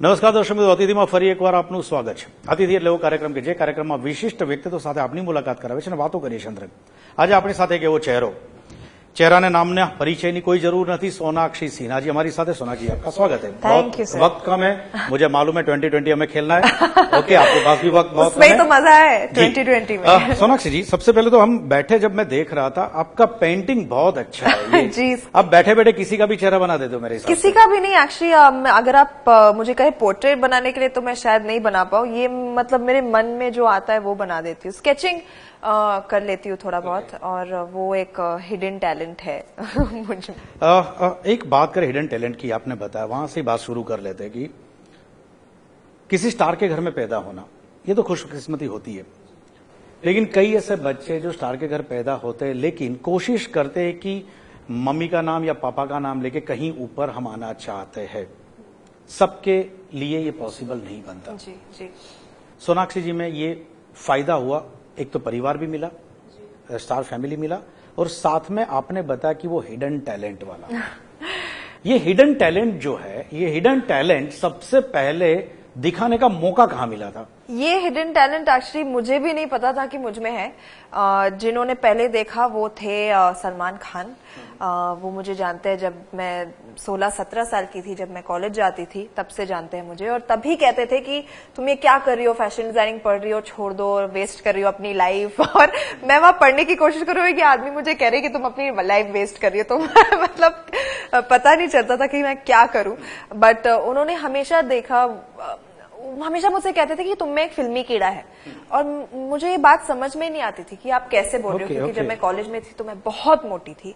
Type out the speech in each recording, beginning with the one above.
નમસ્કાર દર્શક મિત્રો, અતિથિમાં ફરી એકવાર આપનું સ્વાગત છે. અતિથિ એટલે એવો કાર્યક્રમ કે જે કાર્યક્રમમાં વિશિષ્ટ વ્યક્તિત્વ સાથે આપની મુલાકાત કરાવે છે અને વાતો કરીએ છીએ અંદર. આજે આપણી સાથે એક એવો चेहराने नामने परिचय की कोई जरूर नहीं. सोनाक्षी सिन्हा जी हमारी साथ है. सोनाक्षी आपका स्वागत है. Thank you sir. वक्त कम है, मुझे मालूम है 2020 हमें खेलना है. ओके, आपके पास भी वक्त बहुत उसमें तो मजा है 2020 में. सोनाक्षी जी, सबसे पहले तो हम बैठे जब मैं देख रहा था, आपका पेंटिंग बहुत अच्छा है. जी. अब बैठे बैठे किसी का भी चेहरा बना देते हो मेरे हिसाब से. किसी का भी नहीं एक्चुअली. अगर आप मुझे कहे पोर्ट्रेट बनाने के लिए तो मैं शायद नहीं बना पाऊँ. ये मतलब मेरे मन में जो आता है वो बना देती हूँ. स्केचिंग कर लेती हूँ थोड़ा बहुत, और वो एक हिडन टैलेंट है मुझे. एक बात करें हिडन टैलेंट की, आपने बताया, वहां से बात शुरू कर लेते हैं कि किसी स्टार के घर में पैदा होना ये तो खुशकिस्मती होती है, लेकिन कई ऐसे बच्चे जो स्टार के घर पैदा होते हैं लेकिन कोशिश करते हैं कि मम्मी का नाम या पापा का नाम लेके कहीं ऊपर हम आना चाहते हैं. सबके लिए ये पॉसिबल नहीं बनता. जी जी. सोनाक्षी जी में ये फायदा हुआ, एक तो परिवार भी मिला, स्टार फैमिली मिला, और साथ में आपने बताया कि वो हिडन टैलेंट वाला. ये हिडन टैलेंट जो है, ये हिडन टैलेंट सबसे पहले दिखाने का मौका कहाँ मिला था? ये हिडन टैलेंट एक्चुअली मुझे भी नहीं पता था कि मुझ में है. जिन्होंने पहले देखा वो थे सलमान खान. वो मुझे जानते हैं जब मैं 16-17 साल की थी, जब मैं कॉलेज जाती थी, तब से जानते हैं मुझे. और तभी कहते थे कि तुम ये क्या कर रही हो, फैशन डिजाइनिंग पढ़ रही हो, छोड़ दो, वेस्ट कर रही हो अपनी लाइफ. और मैं वहां पढ़ने की कोशिश कर रही हूँ कि आदमी मुझे कह रहे कि तुम अपनी लाइफ वेस्ट कर रही हो. तो मतलब पता नहीं चलता था कि मैं क्या करूं. बट उन्होंने हमेशा देखा, हमेशा मुझसे कहते थे कि तुम में एक फिल्मी कीड़ा है. और मुझे ये बात समझ में नहीं आती थी कि आप कैसे बोल रहे हो, क्योंकि जब मैं कॉलेज में थी तो मैं बहुत मोटी थी.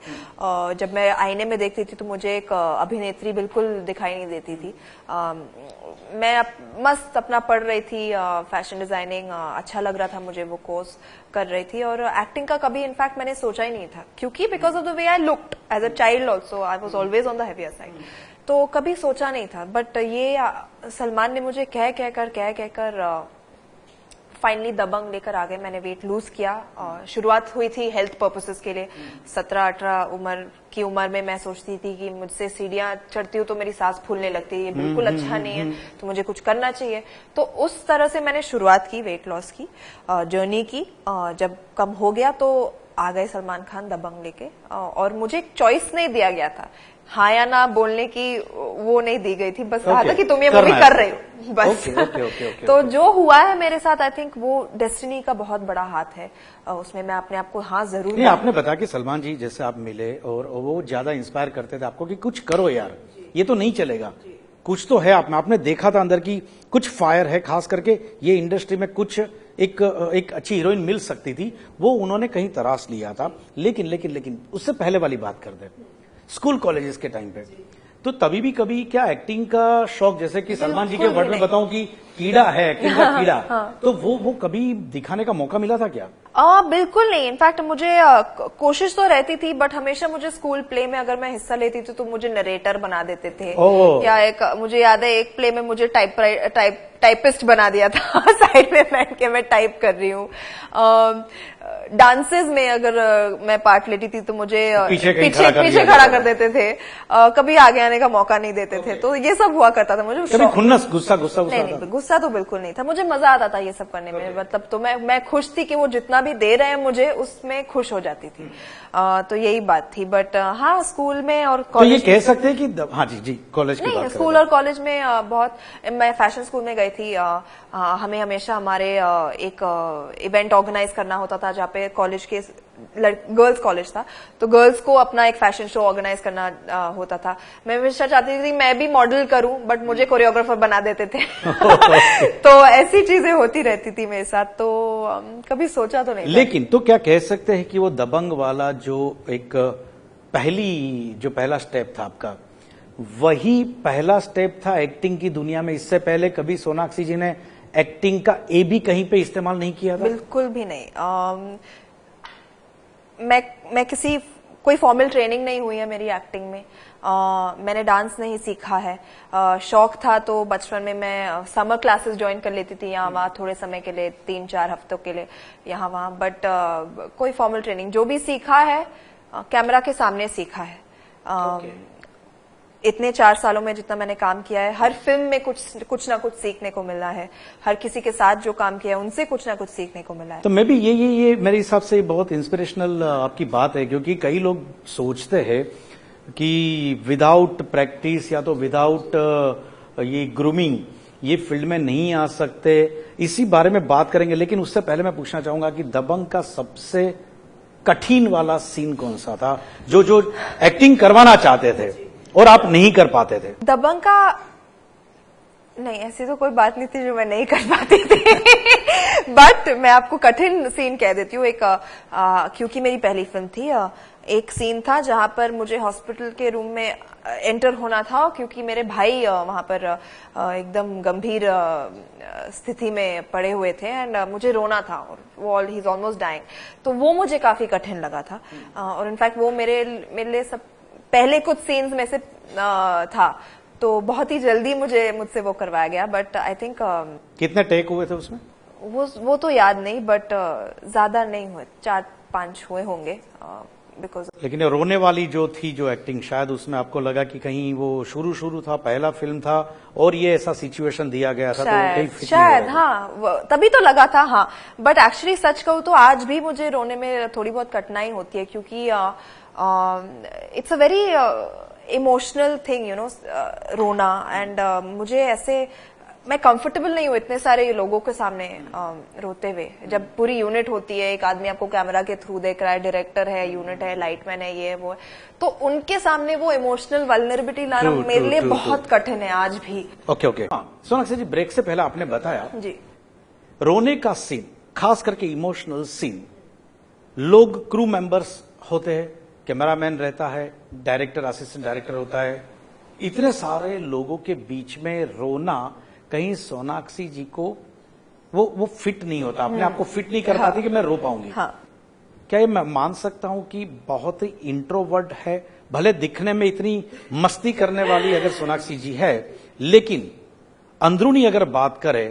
जब मैं आईने में देखती थी तो मुझे एक अभिनेत्री बिल्कुल दिखाई नहीं देती थी. मैं मस्त अपना पढ़ रही थी, फैशन डिजाइनिंग अच्छा लग रहा था मुझे, वो कोर्स कर रही थी. और एक्टिंग का कभी इनफैक्ट मैंने सोचा ही नहीं था, क्योंकि because of the way I looked as a child also, I was always on the heavier side. तो कभी सोचा नहीं था. बट ये सलमान ने मुझे कह कहकर फाइनली दबंग लेकर आ गए. मैंने वेट लूज किया. शुरुआत हुई थी हेल्थ पर्पसेस के लिए. 17-18 की उम्र में मैं सोचती थी कि मुझसे सीढ़ियां चढ़ती हूँ तो मेरी सांस फूलने लगती है, ये बिल्कुल अच्छा नहीं है, तो मुझे कुछ करना चाहिए. तो उस तरह से मैंने शुरुआत की वेट लॉस की जर्नी की. जब कम हो गया तो आ गए सलमान खान दबंग लेके. और मुझे एक चॉइस नहीं दिया गया था, हाँ या ना बोलने की वो नहीं दी गई थी. बस कहा था कि तुम ये मूवी कर रहे हो, बस. तो जो हुआ है मेरे साथ, आई थिंक वो डेस्टिनी का बहुत बड़ा हाथ है. उसमें मैं अपने आप को हाँ जरूर. नहीं, आपने बताया कि सलमान जी जैसे आप मिले और वो ज्यादा इंस्पायर करते थे आपको कि कुछ करो यार, ये तो नहीं चलेगा, कुछ तो है आप में. आपने देखा था अंदर की कुछ फायर है, खास करके ये इंडस्ट्री में कुछ एक अच्छी हीरोइन मिल सकती थी, वो उन्होंने कहीं तराश लिया था. लेकिन उससे पहले वाली बात कर दे, स्कूल कॉलेजेस के टाइम पे, तो तभी भी कभी क्या एक्टिंग का शौक, जैसे कि सलमान जी के वर्ड में बताऊं कि कीड़ा है, एक्टिंग का कीड़ा, तो वो कभी दिखाने का मौका मिला था क्या? बिल्कुल नहीं. इनफैक्ट मुझे कोशिश तो रहती थी, बट हमेशा मुझे स्कूल प्ले में अगर मैं हिस्सा लेती थी तो मुझे नरेटर बना देते थे. या एक मुझे याद है एक प्ले में मुझे टाइपिस्ट बना दिया था. साइड में बैठ के मैं टाइप कर रही हूँ. डांसेस में अगर मैं पार्ट लेती थी तो मुझे पीछे खड़ा कर देते थे. कभी आगे आने का मौका नहीं देते थे. तो ये सब हुआ करता था. मुझे खुन्नस, गुस्सा नहीं, गुस्सा तो बिल्कुल नहीं था. मुझे मजा आता था ये सब करने में. मतलब तो मैं खुश थी कि वो जितना भी दे रहे हैं मुझे, उसमें खुश हो जाती थी. तो यही बात थी. बट हाँ, स्कूल में और कॉलेज, तो ये कह सकते हैं कि हाँ जी कॉलेज की बात, स्कूल और कॉलेज में बहुत. मैं फैशन स्कूल में गई थी. हमें हमेशा हमारे एक इवेंट ऑर्गेनाइज करना होता था, जहाँ पे कॉलेज के गर्ल्स कॉलेज था, तो गर्ल्स को अपना एक फैशन शो ऑर्गेनाइज करना होता था. मैं हमेशा चाहती थी मैं भी मॉडल करूं, बट मुझे कोरियोग्राफर बना देते थे. तो ऐसी चीजें होती रहती थी मेरे साथ. तो कभी सोचा तो नहीं. लेकिन तो क्या कह सकते हैं कि वो दबंग वाला जो एक पहला स्टेप था आपका, वही पहला स्टेप था एक्टिंग की दुनिया में? इससे पहले कभी सोनाक्षी जी ने एक्टिंग का ए भी कहीं पे इस्तेमाल नहीं किया था? बिल्कुल भी नहीं. मैं कोई फॉर्मल ट्रेनिंग नहीं हुई है मेरी एक्टिंग में. मैंने डांस नहीं सीखा है. शौक था तो बचपन में मैं समर क्लासेस ज्वाइन कर लेती थी यहाँ वहाँ थोड़े समय के लिए, 3-4 हफ्तों के लिए यहाँ वहाँ. बट कोई फॉर्मल ट्रेनिंग, जो भी सीखा है कैमरा के सामने सीखा है. इतने 4 सालों में जितना मैंने काम किया है, हर फिल्म में कुछ ना कुछ सीखने को मिला है। हर किसी के साथ जो काम किया है उनसे कुछ ना कुछ सीखने को मिला है। तो मैं भी ये मेरे हिसाब से बहुत इंस्पिरेशनल आपकी बात है, क्योंकि कई लोग सोचते हैं कि विदाउट प्रैक्टिस या तो विदाउट ये ग्रूमिंग ये फील्ड में नहीं आ सकते। इसी बारे में बात करेंगे, लेकिन उससे पहले मैं पूछना चाहूंगा कि दबंग का सबसे कठिन वाला सीन कौन सा था, जो एक्टिंग करवाना चाहते थे और आप नहीं कर पाते थे? दबंग का नहीं, ऐसी तो कोई बात नहीं थी जो मैं नहीं कर पाती थी। बट मैं आपको कठिन सीन कह देती हूँ। एक क्योंकि मेरी पहली फिल्म थी, एक सीन था जहां पर मुझे हॉस्पिटल के रूम में एंटर होना था, क्योंकि मेरे भाई वहां पर एकदम गंभीर स्थिति में पड़े हुए थे एंड मुझे रोना था और वो ही इज ऑलमोस्ट डाइंग। तो वो मुझे काफी कठिन लगा था और इनफैक्ट वो मेरे लिए सब पहले कुछ सीन्स में से था, तो बहुत ही जल्दी मुझसे वो करवाया गया। बट आई थिंक कितने टेक हुए थे उसमें? वो तो याद नहीं, बट ज्यादा नहीं हुए, 4-5 हुए होंगे बिकॉज। लेकिन रोने वाली जो थी जो एक्टिंग, शायद उसमें आपको लगा कि कहीं वो शुरू था, पहला फिल्म था और ये ऐसा सिचुएशन दिया गया था, तो कहीं फिट शायद नहीं हाँ, तभी तो लगा था। हाँ, बट एक्चुअली सच कहूँ तो आज भी मुझे रोने में थोड़ी बहुत कठिनाई होती है, क्योंकि it's a very emotional thing, you know, रोना। एंड मुझे ऐसे, मैं कंफर्टेबल नहीं हूँ इतने सारे लोगों के सामने रोते हुए। जब पूरी यूनिट होती है, एक आदमी आपको कैमरा के थ्रू देख रहा है, डायरेक्टर है, यूनिट है, लाइटमैन है, ये है वो है, तो उनके सामने वो इमोशनल वल्नरेबिलिटी लाना मेरे लिए बहुत कठिन है आज भी। ओके। सोनाक्षी जी, ब्रेक से पहले आपने बताया जी, रोने का सीन, खास करके इमोशनल सीन, लोग क्रू मेंबर्स होते हैं, कैमरामैन रहता है, डायरेक्टर, असिस्टेंट डायरेक्टर होता है, इतने सारे लोगों के बीच में रोना कहीं सोनाक्षी जी को वो फिट नहीं होता, अपने आप को फिट नहीं कर पाती कि मैं रो पाऊंगी। हाँ। क्या ये मैं मान सकता हूं कि बहुत ही इंट्रोवर्ट है, भले दिखने में इतनी मस्ती करने वाली अगर सोनाक्षी जी है, लेकिन अंदरूनी अगर बात करे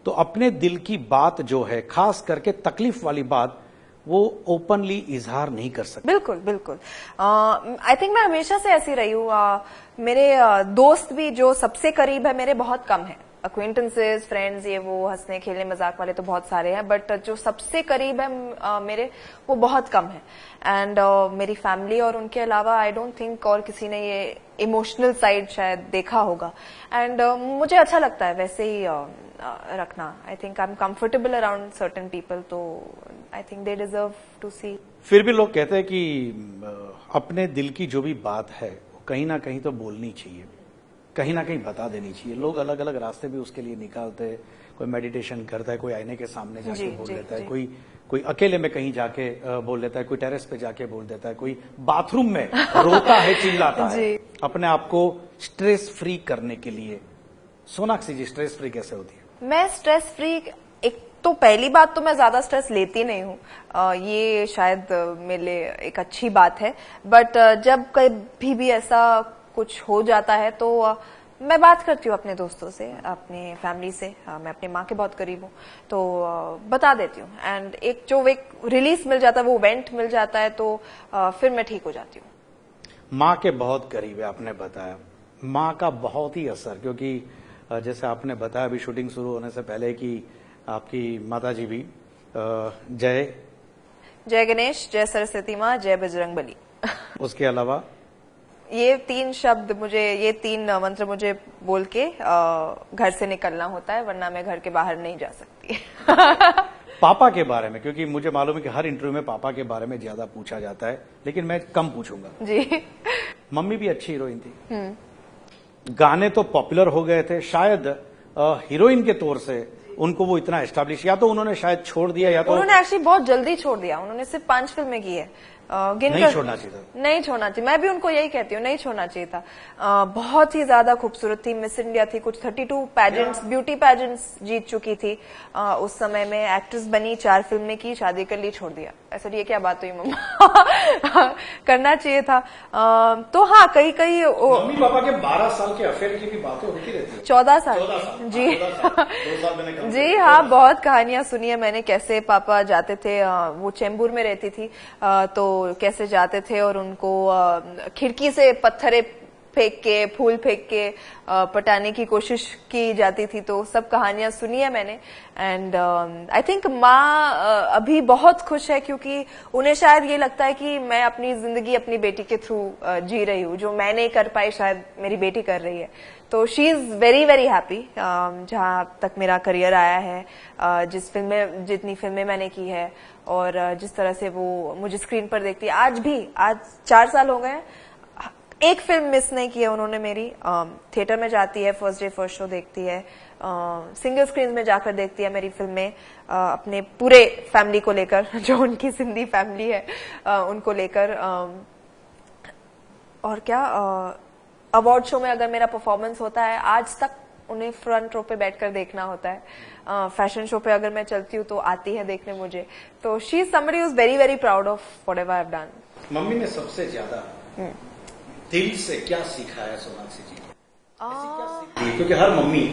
तो अपने दिल की बात जो है, खास करके तकलीफ वाली बात, वो ओपनली इजहार नहीं कर सकते? बिल्कुल। आई थिंक मैं हमेशा से ऐसी रही हूँ। मेरे दोस्त भी जो सबसे करीब है मेरे बहुत कम है, अक्वेंटेंसेस, फ्रेंड्स, ये वो हंसने खेलने मजाक वाले तो बहुत सारे हैं, बट जो सबसे करीब है मेरे, वो बहुत कम है। एंड मेरी फैमिली और उनके अलावा आई डोंट थिंक और किसी ने ये इमोशनल साइड शायद देखा होगा। एंड मुझे अच्छा लगता है वैसे ही रखना। I think I am comfortable around certain people, तो I think they deserve to see. फिर भी लोग कहते हैं कि अपने दिल की जो भी बात है वो कहीं ना कहीं तो बोलनी चाहिए, कहीं ना कहीं बता देनी चाहिए। लोग अलग अलग रास्ते भी उसके लिए निकालते हैं, कोई मेडिटेशन करता है, कोई आईने के सामने जाके बोल देता है, कोई अकेले में कहीं जाके बोल देता है, कोई टेरेस पे जाके बोल देता है, कोई बाथरूम में रोता है, चिल्लाता है अपने आप को स्ट्रेस फ्री करने के लिए। सोनाक्षी जी, स्ट्रेस फ्री कैसे होती है? मैं स्ट्रेस फ्री, एक तो पहली बात तो मैं ज्यादा स्ट्रेस लेती नहीं हूँ, ये शायद मेरे लिए एक अच्छी बात है। बट जब कभी भी ऐसा कुछ हो जाता है तो मैं बात करती हूँ अपने दोस्तों से, अपने फैमिली से। मैं अपने माँ के बहुत करीब हूँ, तो बता देती हूँ। एंड एक रिलीफ मिल जाता है, वो वेंट मिल जाता है, तो फिर मैं ठीक हो जाती हूँ। माँ के बहुत करीब है, आपने बताया। माँ का बहुत ही असर, क्योंकि जैसे आपने बताया अभी शूटिंग शुरू होने से पहले कि आपकी माताजी भी जय गणेश, जय सरस्वती माँ, जय बजरंगबली। उसके अलावा ये 3 शब्द मुझे, ये 3 मंत्र मुझे बोल के घर से निकलना होता है, वरना मैं घर के बाहर नहीं जा सकती। पापा के बारे में, क्योंकि मुझे मालूम है कि हर इंटरव्यू में पापा के बारे में ज्यादा पूछा जाता है, लेकिन मैं कम पूछूंगा। जी। मम्मी भी अच्छी हीरोइन थी, गाने तो पॉपुलर हो गए थे, शायद हीरोइन के तौर से उनको वो इतना एस्टैब्लिश, या तो उन्होंने शायद छोड़ दिया, या तो उन्होंने एक्चुअली बहुत जल्दी छोड़ दिया। उन्होंने सिर्फ 5 फिल्में की है। नहीं छोड़ना चाहिए था। नहीं छोड़ना चाहिए, मैं भी उनको यही कहती हूँ, नहीं छोड़ना चाहिए था। बहुत ही ज्यादा खूबसूरत थी, मिस इंडिया थी, कुछ 32 पैजेंट्स, ब्यूटी पैजेंट्स जीत चुकी थी उस समय में, एक्ट्रेस बनी, 4 फिल्में की, शादी कर ली, छोड़ दिया। ऐसा ये क्या बात हुई मम्मा? करना चाहिए था। तो हाँ, कई मम्मी पापा के 12 साल के अफेयर की भी बातें होती रहती है। 14 साल जी। 2 साल मैंने जी हाँ, बहुत कहानियां सुनी है मैंने, कैसे पापा जाते थे, वो चेंबूर में रहती थी, तो कैसे जाते थे और उनको खिड़की से पत्थरे फेंक के, फूल फेंक के पटाने की कोशिश की जाती थी, तो सब कहानियां सुनी है मैंने। एंड आई थिंक माँ अभी बहुत खुश है, क्योंकि उन्हें शायद ये लगता है कि मैं अपनी जिंदगी अपनी बेटी के थ्रू जी रही हूँ, जो मैं नहीं कर पाई शायद मेरी बेटी कर रही है। तो she is very very happy जहां तक मेरा करियर आया है, जितनी फिल्में मैंने की है, और जिस तरह से वो मुझे स्क्रीन पर देखती है। आज 4 साल हो गए, एक फिल्म मिस नहीं की है उन्होंने मेरी। थिएटर में जाती है, फर्स्ट डे फर्स्ट शो देखती है, सिंगल स्क्रीन में जाकर देखती है मेरी फिल्में, अपने पूरे फैमिली को लेकर, जो उनकी सिंधी फैमिली है उनको लेकर। और क्या, अवार्ड शो में अगर मेरा परफॉर्मेंस होता है, आज तक उन्हें फ्रंट रो पे बैठकर देखना होता है। फैशन शो पे अगर मैं चलती हूँ तो आती है देखने मुझे। तो she is somebody who is very very proud of whatever I have done. Mummy ने सबसे ज्यादा दिल से क्या सीखा है सोनाक्षी जी? ऐसी क्या सीख दी? क्योंकि हर मम्मी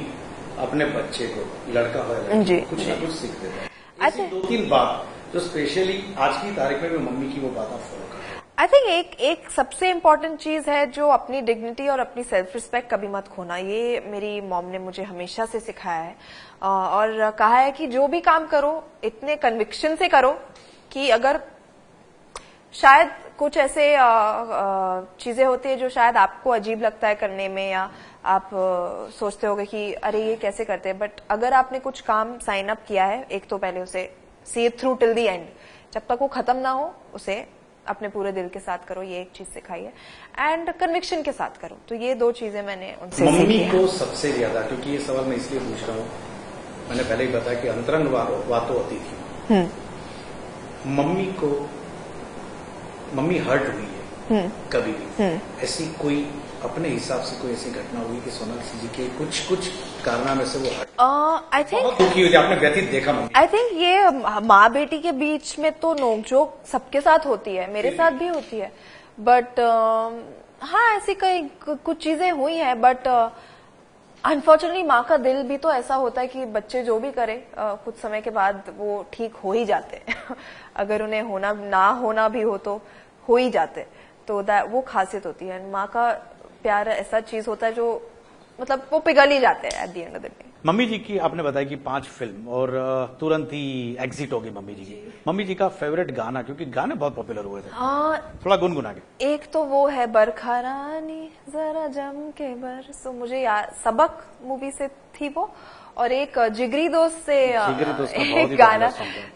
अपने बच्चे को, लड़का हो या लड़की, कुछ ना कुछ सीख देता है। ऐसी 2-3 बात जो स्पेशली आज की तारीख में भी मम्मी की वो बात आप फॉलो करें। आई थिंक एक सबसे इम्पोर्टेंट चीज है जो अपनी डिग्निटी और अपनी सेल्फ रिस्पेक्ट कभी मत खोना। ये मेरी मॉम ने मुझे हमेशा से सिखाया है, और कहा है कि जो भी काम करो इतने कन्विक्शन से करो कि अगर शायद कुछ ऐसे चीजें होती है जो शायद आपको अजीब लगता है करने में, या आप सोचते होगे कि अरे ये कैसे करते हैं, बट अगर आपने कुछ काम साइन अप किया है, एक तो पहले उसे see it through till the end, जब तक वो खत्म ना हो उसे अपने पूरे दिल के साथ करो। ये एक चीज सिखाई है, एंड कन्विक्शन के साथ करो। तो ये 2 चीजें मैंने उनसे सीखी मम्मी है। को सबसे ज्यादा, क्योंकि ये सवाल मैं इसलिए पूछ रहा हूँ, मैंने पहले ही बताया कि अंतरंग बातों होती थी। मम्मी हर्ट हुई है कभी भी? ऐसी कोई अपने हिसाब से कोई ऐसी घटना हुई कि सोनाक्षी जी के कुछ कारनामे से वो हर्ट, आई थिंक बहुत दुखी हुई, आपने व्यथित देखा मम्मी? आई थिंक ये माँ बेटी के बीच में तो नोकझोंक सबके साथ होती है, मेरे साथ भी होती है, बट हाँ ऐसी कई कुछ चीजें हुई हैं, बट अनफॉर्चुनेटली माँ का दिल भी तो ऐसा होता है कि बच्चे जो भी करे कुछ समय के बाद वो ठीक हो ही जाते हैं। अगर उन्हें होना ना होना भी हो ही जाते, तो वो खासियत होती है। माँ का प्यार ऐसा चीज होता है जो मतलब वो पिघल ही जाते हैं at the end of the day. Mummy ji की आपने बताया कि 5 फिल्म और तुरंत ही एग्जिट हो गई मम्मी जी की। मम्मी जी का फेवरेट गाना, क्योंकि गाने बहुत पॉपुलर हुए थे, थोड़ा गुनगुना के। एक तो वो है बरखा रानी जरा जम के बरसो, मुझे याद सबक मूवी से थी वो, और एक जिगरी दोस्त से जिगरी दोस्त का बहुत ही गाना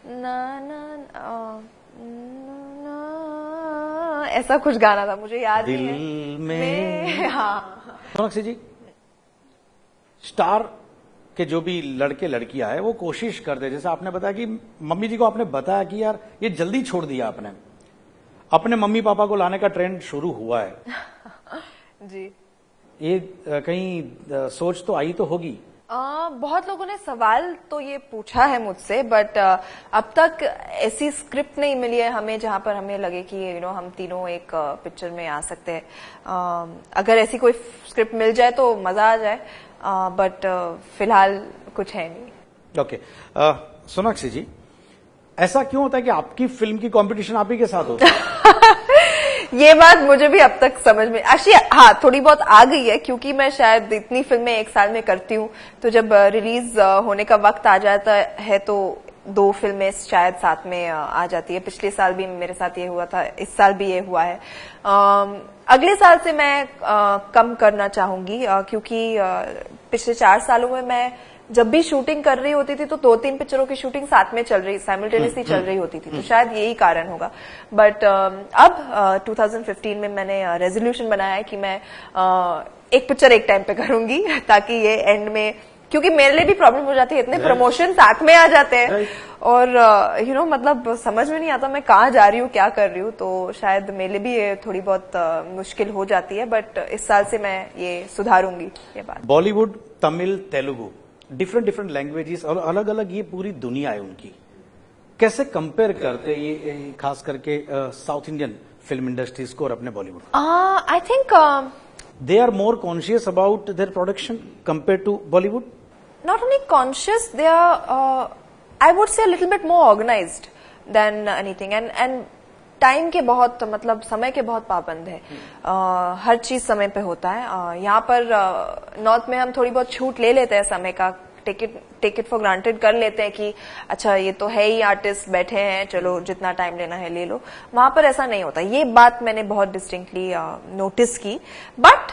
ना, ना ऐसा कुछ गाना था, मुझे याद दिल नहीं है। में हाँ सोनाक्षी जी, स्टार के जो भी लड़के लड़कियां है वो कोशिश करते, जैसे आपने बताया कि मम्मी जी को आपने बताया कि यार ये जल्दी छोड़ दिया आपने, अपने मम्मी पापा को लाने का ट्रेंड शुरू हुआ है जी। ये कहीं सोच तो आई तो होगी? बहुत लोगों ने सवाल तो ये पूछा है मुझसे, बट अब तक ऐसी स्क्रिप्ट नहीं मिली है हमें जहां पर हमें लगे कि हम तीनों एक पिक्चर में आ सकते हैं। अगर ऐसी कोई स्क्रिप्ट मिल जाए तो मजा आ जाए, बट फिलहाल कुछ है नहीं। ओके सोनाक्षी जी, ऐसा क्यों होता है कि आपकी फिल्म की कंपटीशन आप ही के साथ होती है? ये बात मुझे भी अब तक समझ में एक्चुअली हाँ थोड़ी बहुत आ गई है, क्योंकि मैं शायद इतनी फिल्में एक साल में करती हूँ, तो जब रिलीज होने का वक्त आ जाता है तो 2 फिल्में शायद साथ में आ जाती है। पिछले साल भी मेरे साथ ये हुआ था, इस साल भी ये हुआ है। अगले साल से मैं कम करना चाहूंगी, क्योंकि पिछले 4 सालों में मैं जब भी शूटिंग कर रही होती थी तो 2-3 पिक्चरों की शूटिंग साथ में साइमल्टेनियसली चल रही होती थी, तो शायद यही कारण होगा। बट अब 2015 में मैंने रेजोल्यूशन बनाया है कि मैं एक पिक्चर एक टाइम पे करूंगी, ताकि ये एंड में, क्योंकि मेरे लिए भी प्रॉब्लम हो जाती है, इतने प्रमोशन साथ में आ जाते हैं और मतलब समझ में नहीं आता मैं कहाँ जा रही हूँ, क्या कर रही हूँ, तो शायद मेरे लिए भी ये थोड़ी बहुत मुश्किल हो जाती है। बट इस साल से मैं ये सुधारूंगी ये बात। बॉलीवुड, तमिल, तेलुगु, डिफरेंट लैंग्वेजेस और अलग अलग ये पूरी दुनिया है उनकी, कैसे कंपेयर करते ये खास करके साउथ इंडियन फिल्म इंडस्ट्रीज को और अपने Bollywood? I think they are more conscious about their production compared to Bollywood? Not only conscious, they are I would say a little bit more organized than anything, and time के बहुत मतलब समय के बहुत पाबंद है। हर चीज समय पे होता है। यहाँ पर नॉर्थ में हम थोड़ी बहुत छूट ले लेते हैं समय का, टेक इट फॉर ग्रांटेड कर लेते हैं कि अच्छा ये तो है ही आर्टिस्ट बैठे हैं, चलो जितना टाइम लेना है ले लो। वहां पर ऐसा नहीं होता। ये बात मैंने बहुत डिस्टिंक्टली नोटिस की। But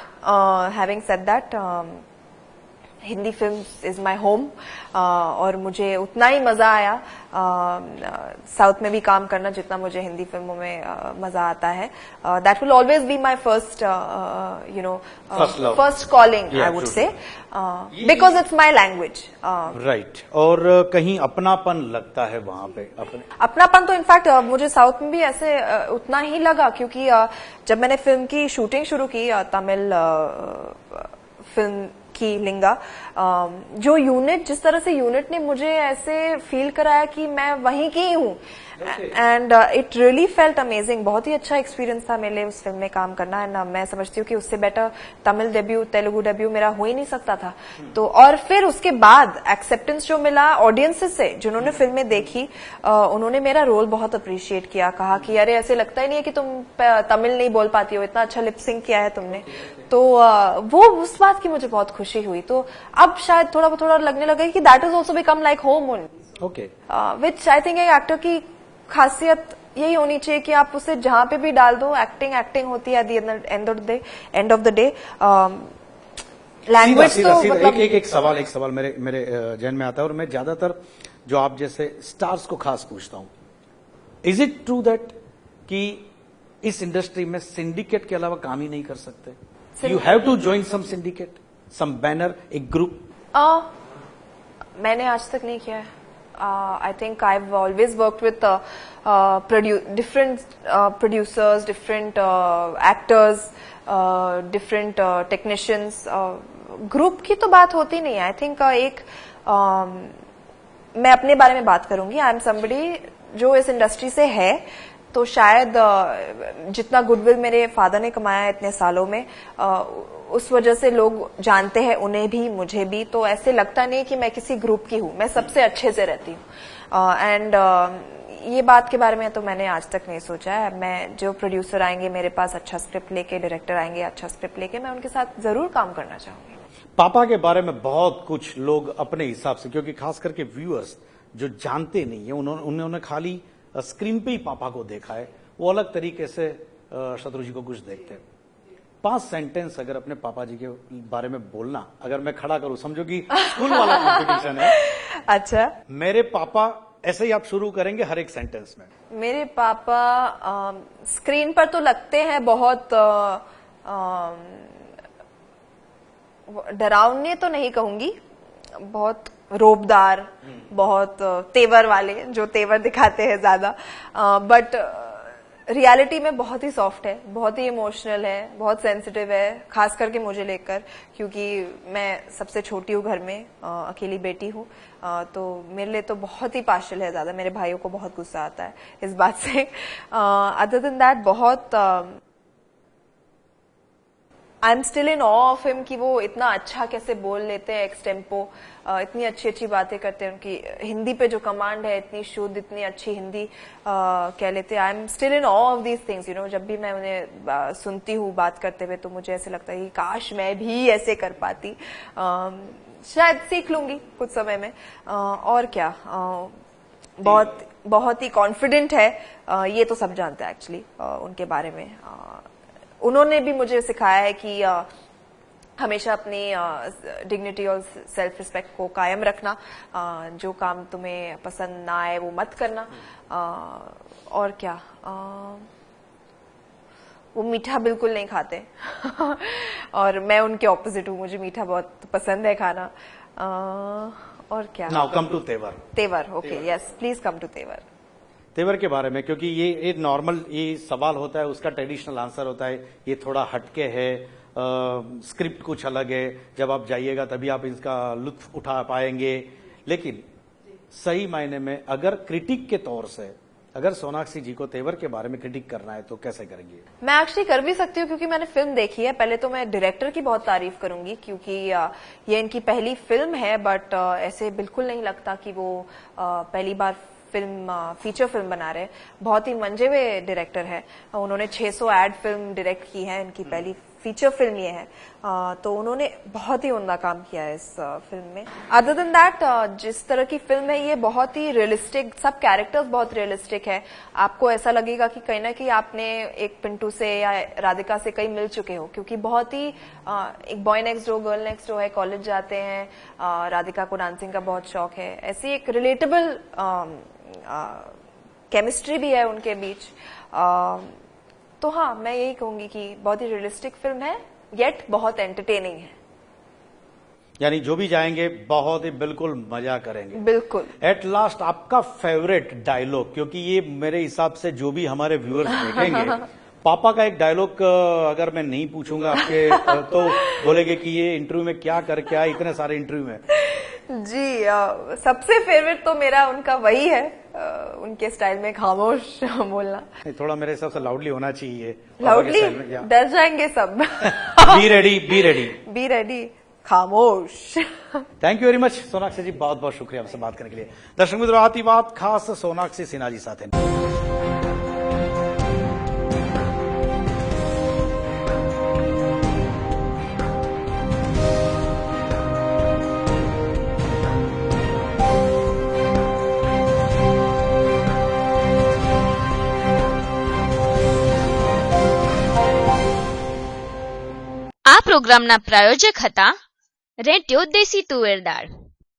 having said that, Hindi film is my home और मुझे उतना ही मजा आया साउथ में भी काम करना जितना मुझे हिंदी फिल्मों में मजा आता है। That will always be my first first calling, I would say, because it's my language. Right. और कहीं अपनापन लगता है वहां पे? अपनापन तो इनफैक्ट मुझे साउथ में भी ऐसे उतना ही लगा, क्योंकि जब मैंने फिल्म की शूटिंग शुरू की, तमिल फिल्म की लिंगा, जो यूनिट, जिस तरह से यूनिट ने मुझे ऐसे फील कराया कि मैं वहीं की ही हूँ, and it really felt amazing. बहुत ही अच्छा एक्सपीरियंस था मेरे लिए उस फिल्म में काम करना। एंड मैं समझती हूँ कि उससे better Tamil debut, Telugu debut मेरा हो ही नहीं सकता था। तो और फिर उसके बाद एक्सेप्टेंस जो मिला ऑडियंसेस से, जिन्होंने फिल्में देखी, उन्होंने मेरा रोल बहुत अप्रिशिएट किया। कहा कि अरे ऐसे लगता ही नहीं है कि तुम तमिल नहीं बोल पाती हो, इतना अच्छा लिपसिंग किया है तुमने। तो वो उस बात की मुझे बहुत खुशी हुई। तो अब शायद थोड़ा लगने लगा कि that is also become like home only. Okay. Which I think एक एक्टर की खासियत यही होनी चाहिए कि आप उसे जहां पे भी डाल दो, एक्टिंग होती है eight the end of the day. Language तो मतलब एक सवाल मेरे जहन में आता है, और मैं ज्यादातर जो आप जैसे स्टार्स को खास पूछता हूं, इज इट ट्रू दैट कि इस इंडस्ट्री में सिंडिकेट के अलावा काम ही नहीं कर सकते? You have to join some syndicate, some banner, एक ग्रुप? मैंने आज तक नहीं किया है। I think I've always worked with different producers, different actors, different technicians. Group की तो बात होती नहीं है। I think मैं अपने बारे में बात करूंगी। आई एम समबडी जो इस इंडस्ट्री से है, तो शायद जितना गुडविल मेरे फादर ने कमाया इतने सालों में, उस वजह से लोग जानते हैं उन्हें भी, मुझे भी। तो ऐसे लगता नहीं कि मैं किसी ग्रुप की हूँ, मैं सबसे अच्छे से रहती हूँ। एंड ये बात के बारे में तो मैंने आज तक नहीं सोचा है। मैं जो प्रोड्यूसर आएंगे मेरे पास अच्छा स्क्रिप्ट लेके, डायरेक्टर आएंगे अच्छा स्क्रिप्ट लेके, मैं उनके साथ जरूर काम करना चाहूंगी। पापा के बारे में बहुत कुछ लोग अपने हिसाब से, क्योंकि खास करके व्यूअर्स जो जानते नहीं है, उन्होंने खाली स्क्रीन पे ही पापा को देखा है, वो अलग तरीके से शत्रु जी को कुछ देखते हैं। 5 सेंटेंस अगर अपने पापा जी के बारे में बोलना, अगर मैं खड़ा करूं, समझो कि स्कूल वाला कॉम्पिटिशन है। अच्छा। मेरे पापा, ऐसे ही आप शुरू करेंगे हर एक सेंटेंस में। मेरे पापा स्क्रीन पर तो लगते हैं बहुत डरावने, तो नहीं कहूंगी, बहुत रोबदार, बहुत तेवर वाले, जो तेवर दिखाते हैं ज्यादा, बट रियलिटी में बहुत ही सॉफ्ट है, बहुत ही इमोशनल है, बहुत सेंसिटिव है, खास करके मुझे लेकर, क्योंकि मैं सबसे छोटी हूँ घर में, अकेली बेटी हूँ। तो मेरे लिए तो बहुत ही पार्शियल है ज्यादा। मेरे भाइयों को बहुत गुस्सा आता है इस बात से। अदर देन दैट, बहुत I am still in awe of him कि वो इतना अच्छा कैसे बोल लेते हैं, एक्स टेम्पो, इतनी अच्छी अच्छी बातें करते हैं। उनकी हिंदी पे जो कमांड है, इतनी शुद्ध, इतनी अच्छी हिंदी कह लेते हैं। I am still in awe of these things, you know. जब भी मैं उन्हें सुनती हूँ बात करते हुए, तो मुझे ऐसे लगता है कि काश मैं भी ऐसे कर पाती। शायद सीख लूंगी कुछ समय में। और क्या, बहुत ही कॉन्फिडेंट है, ये तो सब जानते हैं एक्चुअली उनके बारे में। उन्होंने भी मुझे सिखाया है कि हमेशा अपनी डिग्निटी और सेल्फ रिस्पेक्ट को कायम रखना। जो काम तुम्हें पसंद ना आए वो मत करना। और क्या, वो मीठा बिल्कुल नहीं खाते और मैं उनके ऑपोजिट हूँ, मुझे मीठा बहुत पसंद है खाना। और क्या, now come to Tevar. Tevar, okay, yes, please come to Tevar. Tevar के बारे में, क्योंकि ये नॉर्मल ये सवाल होता है, उसका ट्रेडिशनल आंसर होता है, ये थोड़ा हटके है, स्क्रिप्ट कुछ अलग है, जब आप जाइएगा तभी आप इसका लुत्फ उठा पाएंगे। लेकिन सही मायने में अगर क्रिटिक के तौर से अगर सोनाक्षी जी को तेवर के बारे में क्रिटिक करना है तो कैसे करेंगे? मैं एक्चुअली कर भी सकती हूँ, क्योंकि मैंने फिल्म देखी है। पहले तो मैं डायरेक्टर की बहुत तारीफ करूंगी, क्योंकि ये इनकी पहली फिल्म है, बट ऐसे बिल्कुल नहीं लगता कि वो पहली बार फीचर फिल्म बना रहे हैं। बहुत ही मंजे हुए डायरेक्टर है, उन्होंने 600 एड फिल्म डायरेक्ट की है, इनकी पहली फीचर फिल्म ये है। तो उन्होंने बहुत ही उम्दा काम किया है इस फिल्म में। अदर देन दैट, जिस तरह की फिल्म है ये बहुत ही रियलिस्टिक, सब कैरेक्टर्स बहुत रियलिस्टिक है। आपको ऐसा लगेगा कि कहीं ना कहीं आपने एक पिंटू से या राधिका से कहीं मिल चुके हो, क्योंकि बहुत ही एक boy next door girl next door है, कॉलेज जाते हैं, राधिका को डांसिंग का बहुत शौक है, ऐसी एक रिलेटेबल केमिस्ट्री भी है उनके बीच। तो हाँ, मैं यही कहूंगी कि बहुत ही रियलिस्टिक फिल्म है, येट बहुत एंटरटेनिंग है। यानी जो भी जाएंगे बहुत ही बिल्कुल मजा करेंगे। बिल्कुल। एट लास्ट आपका फेवरेट डायलॉग, क्योंकि ये मेरे हिसाब से जो भी हमारे व्यूअर्स देखेंगे, पापा का एक डायलॉग अगर मैं नहीं पूछूंगा आपके तो बोलेंगे कि ये इंटरव्यू में क्या करके आए, इतने सारे इंटरव्यू में। जी, सबसे फेवरेट तो मेरा उनका वही है, उनके स्टाइल में खामोश बोलना। थोड़ा मेरे हिसाब से लाउडली होना चाहिए। लाउडली डर जाएंगे सब। Be ready, be ready, be ready, खामोश। Thank you very much Sonakshi ji, बहुत बहुत शुक्रिया हमसे बात करने के लिए। दर्शक मित्रों, आती बात खास सोनाक्षी सिन्हा जी साथ हैं। આ પ્રોગ્રામના પ્રાયોજક હતા રેડિયો દેશી તુવેર દાળ।